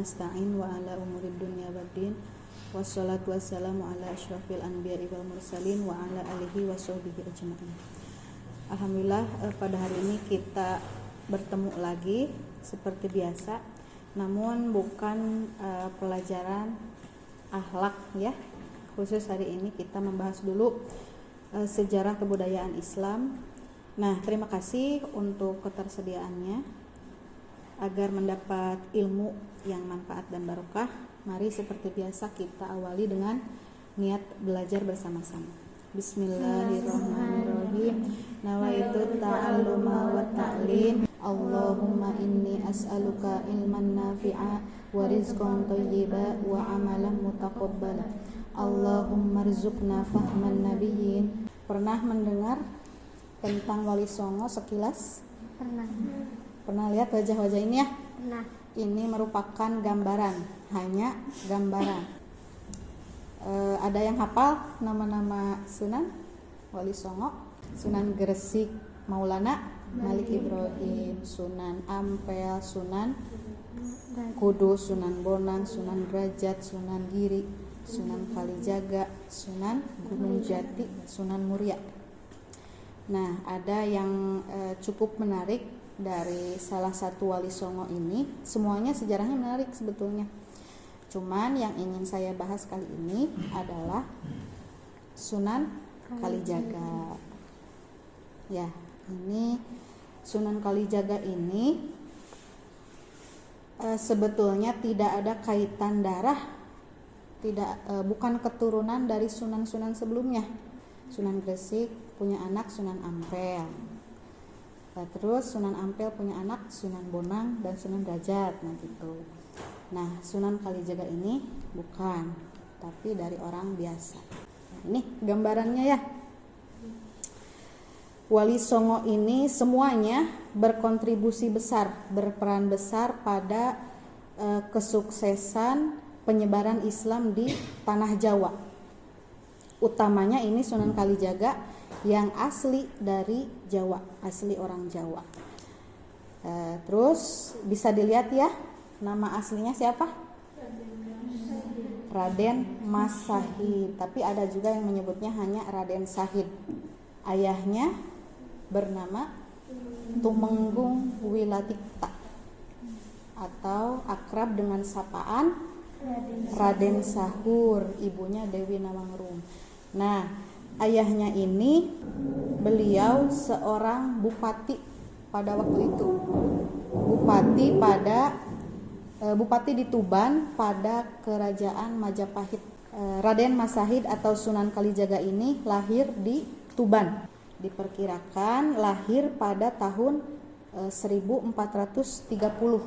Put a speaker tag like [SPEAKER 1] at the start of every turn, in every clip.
[SPEAKER 1] nasta'in wa ala umurid dunya waddin. Wassalatu wassalamu ala asyrafil anbiya'i wal mursalin wa ala alihi wa sahbihi ajma'in. Alhamdulillah, pada hari ini kita bertemu lagi seperti biasa, namun bukan pelajaran akhlak ya. Khusus hari ini kita membahas dulu sejarah kebudayaan Islam. Nah, terima kasih untuk ketersediaannya. Agar mendapat ilmu yang manfaat dan barokah, mari seperti biasa kita awali dengan niat belajar bersama-sama. Bismillahirrahmanirrahim. Nawaitu ta'alluma wa ta'lim. Allahumma inni as'aluka ilman nafi'a wa rizqan thayyiba wa amalan mutaqabbala. Allahumma rzuqna fahman nabiyyin. Pernah mendengar tentang Wali Songo sekilas? Pernah lihat wajah-wajah ini ya?
[SPEAKER 2] Pernah.
[SPEAKER 1] Ini merupakan gambaran, hanya gambaran. Ada yang hafal nama-nama Sunan Wali Songo? Sunan Gresik Maulana Malik Ibrahim, Sunan Ampel, Sunan Kudus, Sunan Bonang, Sunan Derajat, Sunan Giri, Sunan Kalijaga, Sunan Gunung Jati, Sunan Muria. Nah, ada yang cukup menarik dari salah satu Wali Songo ini. Semuanya sejarahnya menarik sebetulnya. Cuman yang ingin saya bahas kali ini adalah Sunan Kalijaga. Ya, ini Sunan Kalijaga ini sebetulnya tidak ada kaitan darah, bukan keturunan dari sunan-sunan sebelumnya. Sunan Gresik punya anak Sunan Ampel. Terus Sunan Ampel punya anak Sunan Bonang dan Sunan Derajat, nah gitu. Nah, Sunan Kalijaga ini bukan, tapi dari orang biasa. Nah, ini gambarannya ya. Wali Songo ini semuanya berkontribusi besar, berperan besar pada kesuksesan penyebaran Islam di tanah Jawa. Utamanya ini Sunan Kalijaga yang asli dari Jawa, asli orang Jawa. Terus bisa dilihat ya, nama aslinya siapa? Raden Mas Sahid. Tapi ada juga yang menyebutnya hanya Raden Sahid. Ayahnya bernama Tumenggung Wilatikta, atau akrab dengan sapaan Raden Sahur. Ibunya Dewi Nawangrum. Nah, ayahnya ini beliau seorang bupati pada waktu itu. Bupati di Tuban pada kerajaan Majapahit. Raden Mas Sahid atau Sunan Kalijaga ini lahir di Tuban. Diperkirakan lahir pada tahun 1430.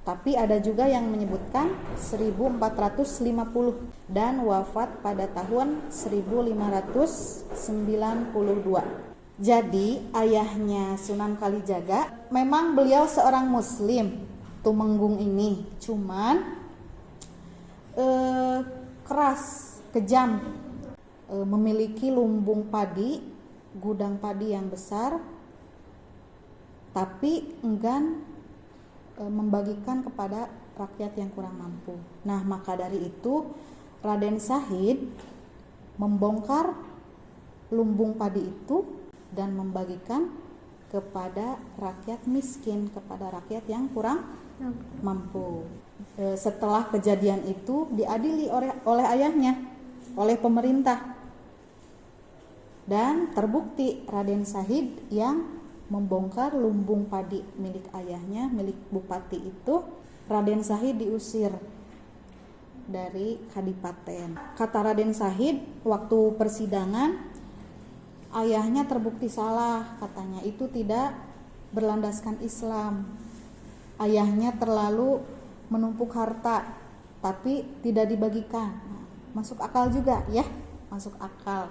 [SPEAKER 1] Tapi ada juga yang menyebutkan 1450 dan wafat pada tahun 1592. Jadi ayahnya Sunan Kalijaga memang beliau seorang muslim, Tumenggung ini. Cuman keras, kejam, memiliki lumbung padi, gudang padi yang besar, tapi enggan membagikan kepada rakyat yang kurang mampu. Nah, maka dari itu Raden Sahid membongkar lumbung padi itu dan membagikan kepada rakyat miskin, kepada rakyat yang kurang mampu. Setelah kejadian itu diadili oleh ayahnya, oleh pemerintah. Dan terbukti Raden Sahid yang membongkar lumbung padi milik ayahnya, milik bupati itu. Raden Sahid diusir dari kadipaten. Kata Raden Sahid waktu persidangan, ayahnya terbukti salah, katanya itu tidak berlandaskan Islam. Ayahnya terlalu menumpuk harta tapi tidak dibagikan. Masuk akal juga ya, masuk akal.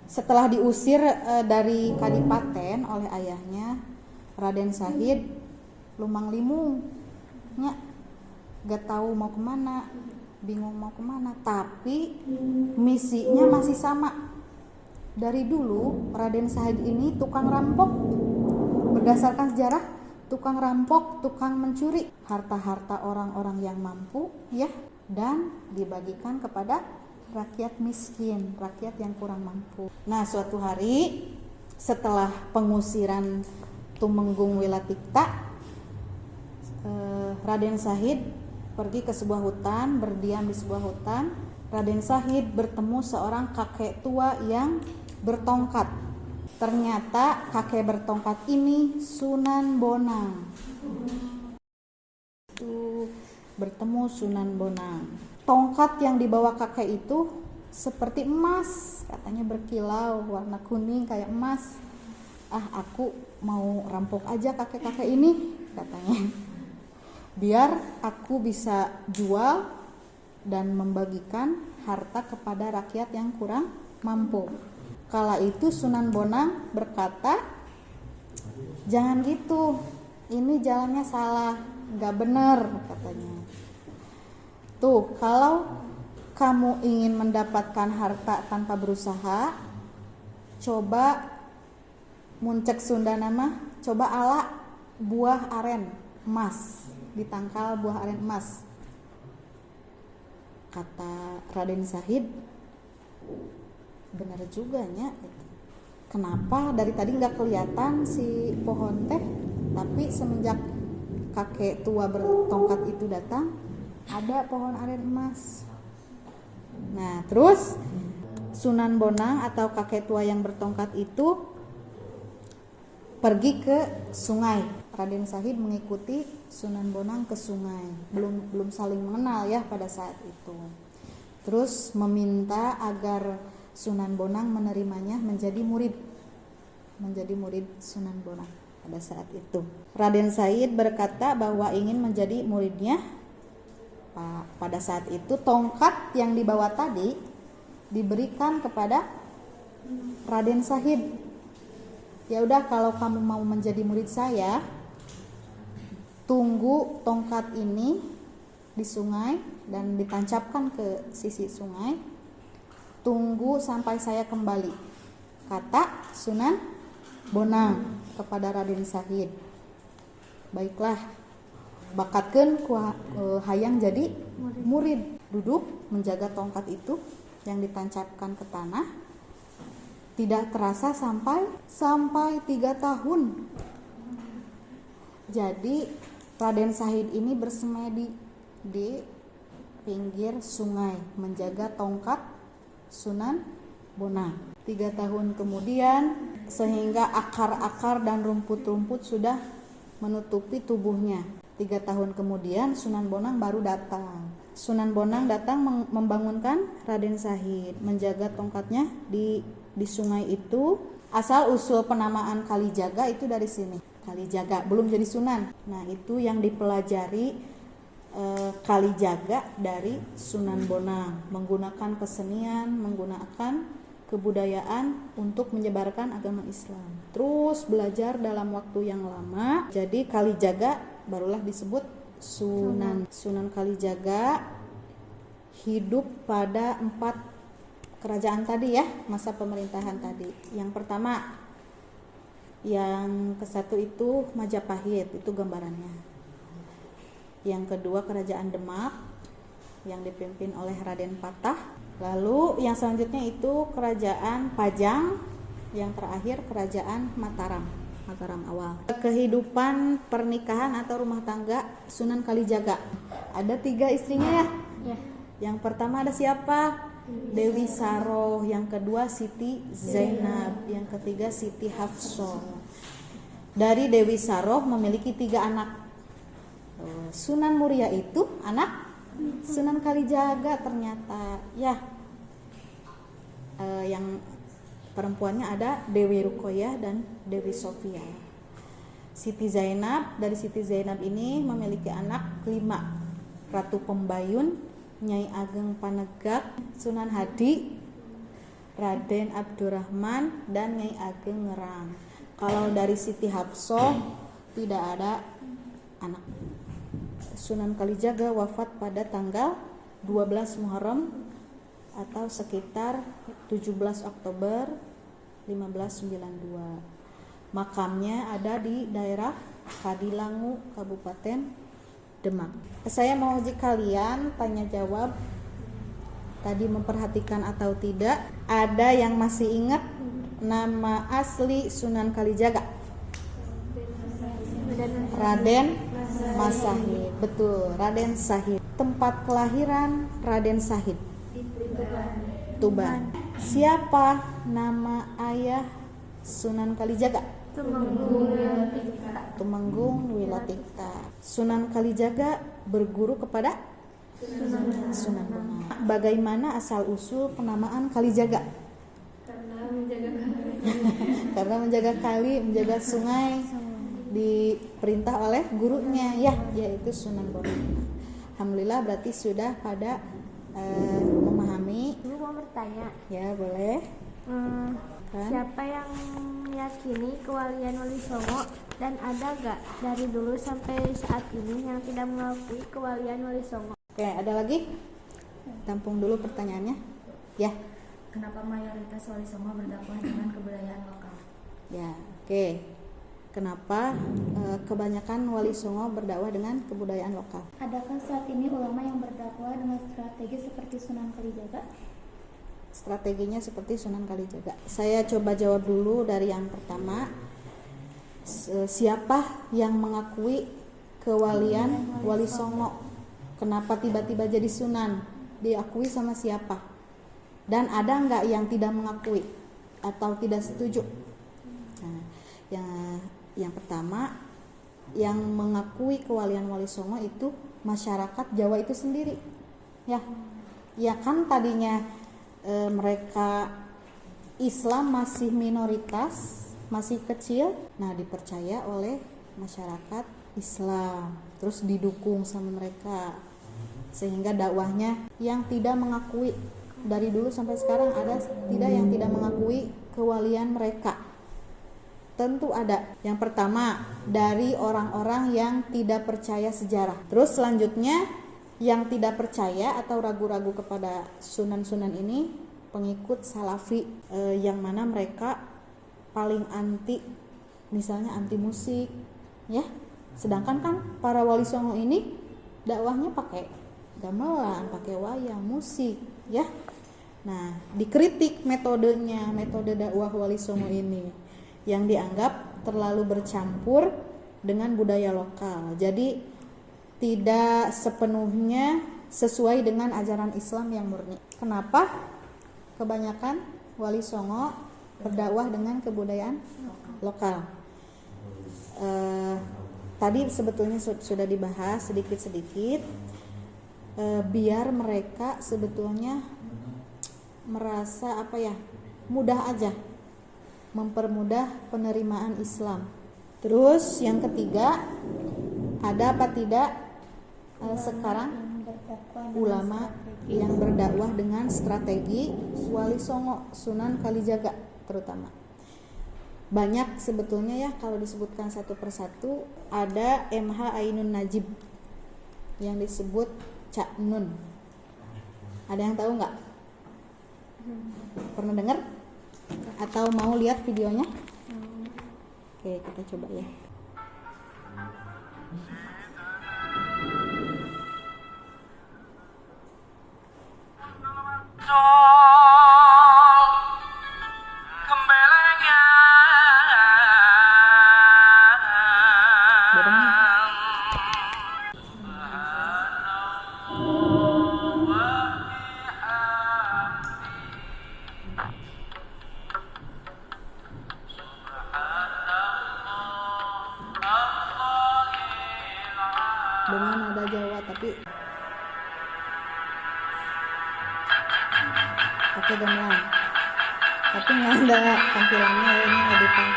[SPEAKER 1] Setelah diusir dari kadipaten oleh ayahnya, Raden Sahid lumang-limung, gak tahu mau kemana, bingung mau kemana. Tapi misinya masih sama. Dari dulu Raden Sahid ini tukang rampok. Berdasarkan sejarah, tukang rampok, tukang mencuri harta-harta orang-orang yang mampu ya, dan dibagikan kepada rakyat miskin, rakyat yang kurang mampu. Nah, suatu hari setelah pengusiran Tumenggung Wilatikta, Raden Syahid pergi ke sebuah hutan, berdiam di sebuah hutan. Raden Syahid bertemu seorang kakek tua yang bertongkat. Ternyata kakek bertongkat ini Sunan Bonang. Bertemu Sunan Bonang. Tongkat yang dibawa kakek itu seperti emas, katanya berkilau, warna kuning kayak emas. Aku mau rampok aja kakek-kakek ini, katanya. Biar aku bisa jual dan membagikan harta kepada rakyat yang kurang mampu. Kala itu Sunan Bonang berkata, jangan gitu, ini jalannya salah, gak bener, katanya. Tuh, kalau kamu ingin mendapatkan harta tanpa berusaha, coba muncek Sunda nama, coba ala buah aren emas, ditangkal buah aren emas. Kata Raden Syahid, benar juga nya. Kenapa dari tadi nggak kelihatan si pohon teh, tapi semenjak kakek tua bertongkat itu datang, ada pohon aren emas. Nah, terus Sunan Bonang atau kakek tua yang bertongkat itu pergi ke sungai. Raden Syahid mengikuti Sunan Bonang ke sungai. Belum saling mengenal ya pada saat itu. Terus meminta agar Sunan Bonang menerimanya menjadi murid Sunan Bonang pada saat itu. Raden Syahid berkata bahwa ingin menjadi muridnya. Pada saat itu tongkat yang dibawa tadi diberikan kepada Raden Syahid. Ya udah, kalau kamu mau menjadi murid saya, tunggu tongkat ini di sungai dan ditancapkan ke sisi sungai. Tunggu sampai saya kembali, kata Sunan Bonang kepada Raden Syahid. Baiklah, bakatkeun hayang jadi murid. Duduk menjaga tongkat itu yang ditancapkan ke tanah. Tidak terasa sampai 3 tahun. Jadi Raden Syahid ini bersemedi di pinggir sungai menjaga tongkat Sunan Bonang. 3 tahun kemudian, sehingga akar-akar dan rumput-rumput sudah menutupi tubuhnya. 3 tahun kemudian Sunan Bonang baru datang. Sunan Bonang datang membangunkan Raden Syahid, menjaga tongkatnya di sungai itu. Asal usul penamaan Kalijaga itu dari sini. Kalijaga belum jadi Sunan. Nah, itu yang dipelajari Kalijaga dari Sunan Bonang, menggunakan kesenian, menggunakan kebudayaan untuk menyebarkan agama Islam. Terus belajar dalam waktu yang lama, jadi Kalijaga barulah disebut Sunan. Sunan Kalijaga hidup pada 4 kerajaan tadi ya, masa pemerintahan tadi. Yang pertama, yang ke-1 itu Majapahit, itu gambarannya. Yang kedua Kerajaan Demak yang dipimpin oleh Raden Patah. Lalu yang selanjutnya itu Kerajaan Pajang. Yang terakhir Kerajaan Mataram awal. Kehidupan pernikahan atau rumah tangga Sunan Kalijaga. Ada 3 istrinya ya? Ya. Yang pertama ada siapa? Dewi Saroh. Yang kedua Siti Zainab. Yang ketiga Siti Hafsah. Dari Dewi Saroh memiliki 3 anak. Sunan Muria itu anak Sunan Kalijaga ternyata ya. Yang perempuannya ada Dewi Rukoyah dan Dewi Sofia. Siti Zainab, dari Siti Zainab ini memiliki anak 5, Ratu Pembayun, Nyai Ageng Panegak, Sunan Hadi, Raden Abdurrahman, dan Nyai Ageng Ngerang. Kalau dari Siti Hafsah tidak ada anak. Sunan Kalijaga wafat pada tanggal 12 Muharram atau sekitar 17 Oktober 1592. Makamnya ada di daerah Kadilangu, Kabupaten Demak. Saya mau uji kalian tanya jawab. Tadi memperhatikan atau tidak? Ada yang masih ingat nama asli Sunan Kalijaga? Raden Mas Sahid. Betul, Raden Sahid. Tempat kelahiran Raden Sahid? Tuban. Siapa nama ayah Sunan Kalijaga? Tumenggung Wilatikta. Sunan Kalijaga berguru kepada Sunan Bonang. Bagaimana asal usul penamaan Kalijaga? Karena menjaga kali, menjaga sungai, diperintah oleh gurunya, yaitu Sunan Bonang. Alhamdulillah, berarti sudah pada memahami.
[SPEAKER 2] Ibu mau bertanya.
[SPEAKER 1] Ya, boleh. Kan?
[SPEAKER 2] Siapa yang meyakini kewalian Wali Songo, dan ada gak dari dulu sampai saat ini yang tidak mengakui kewalian Wali Songo?
[SPEAKER 1] Oke, ada lagi? Tampung dulu pertanyaannya. Ya.
[SPEAKER 3] Kenapa mayoritas Wali Songo berdakwah dengan kebudayaan lokal?
[SPEAKER 1] Ya, oke. Kenapa kebanyakan Wali Songo berdakwah dengan kebudayaan lokal?
[SPEAKER 4] Adakah saat ini ulama yang berdakwah dengan strategi seperti Sunan Kalijaga?
[SPEAKER 1] Strateginya seperti Sunan Kalijaga. Saya coba jawab dulu dari yang pertama. Siapa yang mengakui kewalian Wali Songo? Kenapa tiba-tiba jadi Sunan? Diakui sama siapa? Dan ada nggak yang tidak mengakui atau tidak setuju? Nah, yang pertama, yang mengakui kewalian Wali Songo itu masyarakat Jawa itu sendiri. Ya kan tadinya mereka Islam masih minoritas, masih kecil. Nah, dipercaya oleh masyarakat Islam, terus didukung sama mereka, sehingga dakwahnya yang tidak mengakui. Dari dulu sampai sekarang ada tidak yang tidak mengakui kewalian mereka? Tentu ada. Yang pertama, dari orang-orang yang tidak percaya sejarah. Terus selanjutnya, yang tidak percaya atau ragu-ragu kepada sunan-sunan ini, pengikut Salafi, yang mana mereka paling anti, misalnya anti musik, ya. Sedangkan kan para Wali Songo ini dakwahnya pakai gamelan, pakai wayang, musik, ya. Nah, dikritik metodenya, metode dakwah Wali Songo ini yang dianggap terlalu bercampur dengan budaya lokal. Jadi tidak sepenuhnya sesuai dengan ajaran Islam yang murni. Kenapa? Kebanyakan Wali Songo berdakwah dengan kebudayaan lokal. Tadi sebetulnya sudah dibahas sedikit-sedikit, biar mereka sebetulnya merasa mudah aja, mempermudah penerimaan Islam. Terus yang ketiga, ada apa tidak sekarang ulama yang berdakwah dengan strategi Wali Songo, Sunan Kalijaga terutama. Banyak sebetulnya ya, kalau disebutkan satu persatu. Ada MH Ainun Najib yang disebut Cak Nun. Ada yang tahu nggak? Pernah dengar? Atau mau lihat videonya? Oke, kita coba ya. Dengan nada Jawa tapi pakai gamelan, tapi nggak ada tampilannya, ini editan.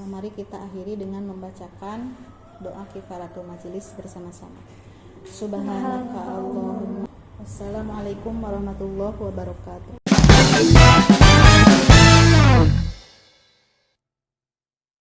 [SPEAKER 1] Mari kita akhiri dengan membacakan doa kifaratul majelis bersama-sama. Subhanaka Allahumma. Wassalamualaikum warahmatullahi wabarakatuh.